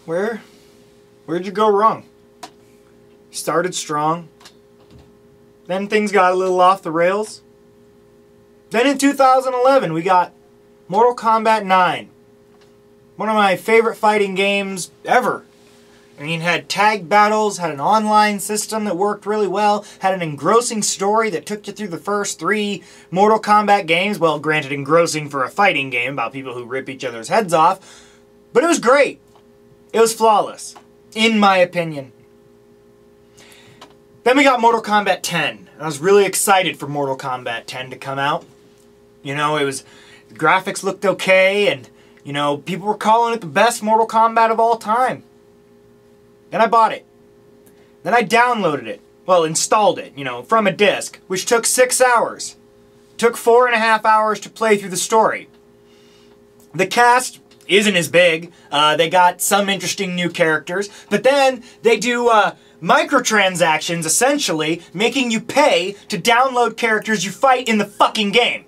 where'd you go wrong? Started strong. Then things got a little off the rails. Then in 2011, we got Mortal Kombat 9. One of my favorite fighting games ever. I mean, had tag battles, had an online system that worked really well, had an engrossing story that took you through the first 3 Mortal Kombat games. Well, granted, engrossing for a fighting game about people who rip each other's heads off. But it was great. It was flawless, in my opinion. Then we got Mortal Kombat 10. I was really excited for Mortal Kombat 10 to come out. You know, the graphics looked okay, and, you know, people were calling it the best Mortal Kombat of all time. Then I bought it. Then I downloaded it. Well, installed it, you know, from a disc, which took 6 hours. Took 4.5 hours to play through the story. The cast isn't as big. They got some interesting new characters, but then they do microtransactions, essentially, making you pay to download characters you fight in the fucking game.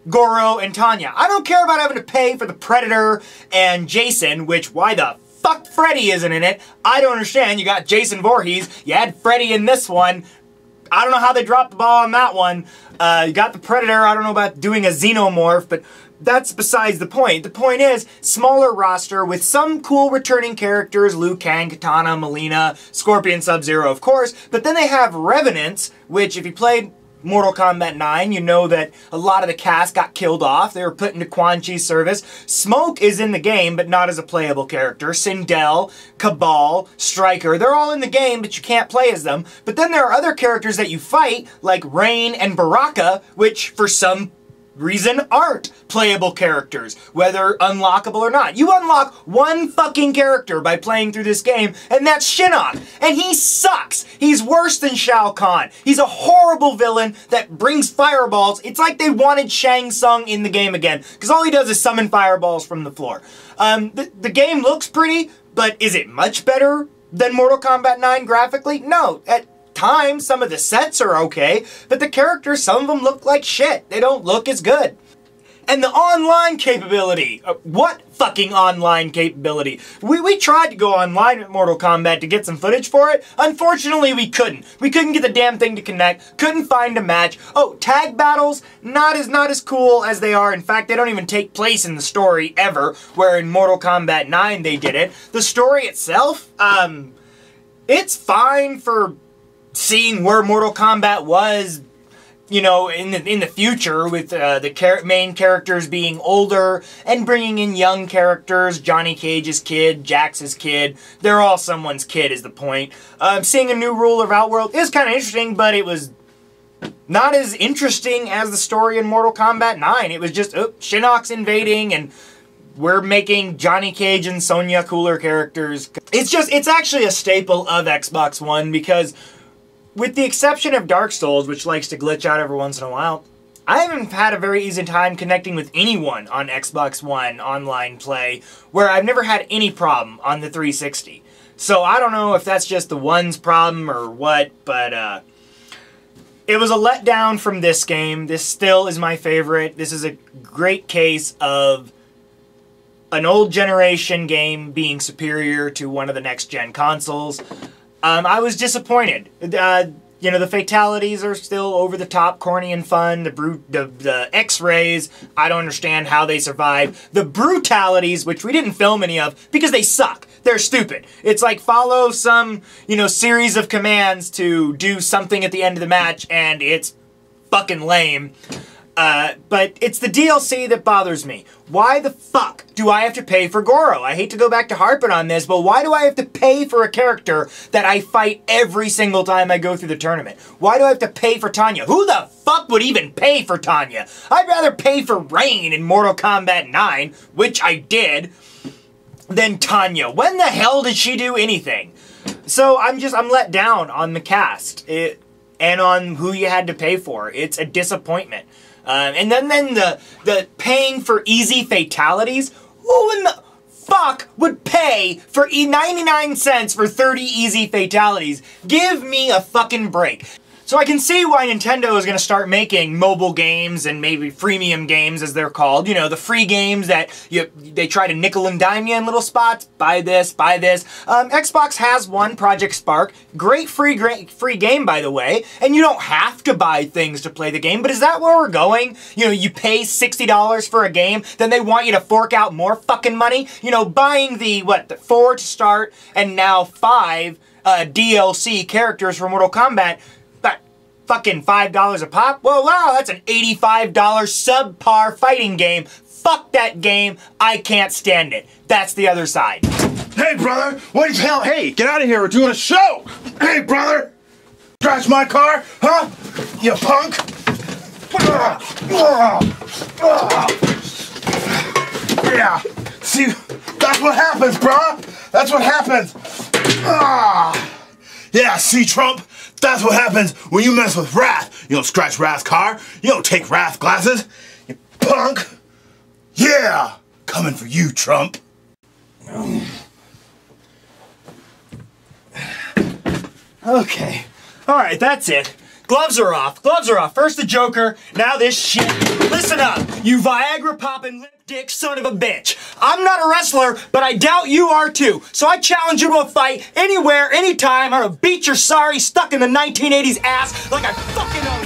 Goro and Tanya. I don't care about having to pay for the Predator and Jason, which, why the fuck Freddy isn't in it? I don't understand. You got Jason Voorhees, you had Freddy in this one. I don't know how they dropped the ball on that one. You got the Predator, I don't know about doing a Xenomorph, but that's besides the point. The point is, smaller roster with some cool returning characters, Liu Kang, Katana, Mileena, Scorpion, Sub-Zero, of course, but then they have Revenants, which if you played Mortal Kombat 9, you know that a lot of the cast got killed off. They were put into Quan Chi's service. Smoke is in the game, but not as a playable character. Sindel, Cabal, Stryker, they're all in the game, but you can't play as them. But then there are other characters that you fight, like Rain and Baraka, which for some reason aren't playable characters, whether unlockable or not. You unlock one fucking character by playing through this game, and that's Shinnok. And he sucks. He's worse than Shao Kahn. He's a horrible villain that brings fireballs. It's like they wanted Shang Tsung in the game again, because all he does is summon fireballs from the floor. The game looks pretty, but is it much better than Mortal Kombat 9 graphically? No. At times, some of the sets are okay, but the characters, some of them look like shit. They don't look as good. And the online capability. What fucking online capability? We tried to go online with Mortal Kombat to get some footage for it. Unfortunately, we couldn't. We couldn't get the damn thing to connect. Couldn't find a match. Oh, tag battles, not as cool as they are. In fact, they don't even take place in the story ever, where in Mortal Kombat 9 they did it. The story itself, it's fine for seeing where Mortal Kombat was, you know, in the future, with the main characters being older and bringing in young characters. Johnny Cage's kid, Jax's kid, they're all someone's kid is the point. Seeing a new ruler of Outworld is kind of interesting, but it was not as interesting as the story in Mortal Kombat 9. It was just, oh, Shinnok's invading and we're making Johnny Cage and Sonya cooler characters. It's actually a staple of Xbox One, because with the exception of Dark Souls, which likes to glitch out every once in a while, I haven't had a very easy time connecting with anyone on Xbox One online play, where I've never had any problem on the 360. So I don't know if that's just the One's problem or what, but it was a letdown from this game. This still is my favorite. This is a great case of an old generation game being superior to one of the next gen consoles. I was disappointed. You know, the fatalities are still over the top, corny and fun. The X-rays, I don't understand how they survive. The brutalities, which we didn't film any of, because they suck. They're stupid. It's like follow some, you know, series of commands to do something at the end of the match, and it's fucking lame. But it's the DLC that bothers me. Why the fuck do I have to pay for Goro? I hate to go back to harping on this, but why do I have to pay for a character that I fight every single time I go through the tournament? Why do I have to pay for Tanya? Who the fuck would even pay for Tanya? I'd rather pay for Rain in Mortal Kombat 9, which I did, than Tanya. When the hell did she do anything? So I'm let down on the cast and on who you had to pay for. It's a disappointment. And then the paying for easy fatalities. Who in the fuck would pay for 99 cents for 30 easy fatalities? Give me a fucking break. So I can see why Nintendo is going to start making mobile games and maybe freemium games, as they're called. You know, the free games that they try to nickel and dime you in little spots. Buy this, buy this. Xbox has one, Project Spark. Great free game, by the way. And you don't have to buy things to play the game, but is that where we're going? You know, you pay $60 for a game, then they want you to fork out more fucking money? You know, buying the 4 to start and now 5 DLC characters for Mortal Kombat, fucking $5 a pop? Well, wow, that's an $85 subpar fighting game. Fuck that game. I can't stand it. That's the other side. Hey, brother, what the hell? Hey, get out of here. We're doing a show. Hey, brother. Scratch my car? Huh? You punk? Yeah. See, that's what happens, bruh. That's what happens. Yeah, see, Trump? That's what happens when you mess with Rath. You don't scratch Rath's car. You don't take Rath glasses. You punk. Yeah, coming for you, Trump. Okay. Alright, that's it. Gloves are off. Gloves are off. First the Joker, now this shit. Listen up, you Viagra popping lip dick son of a bitch. I'm not a wrestler, but I doubt you are too. So I challenge you to a fight anywhere, anytime. I'm gonna beat your sorry, stuck in the 1980s ass like I fucking own.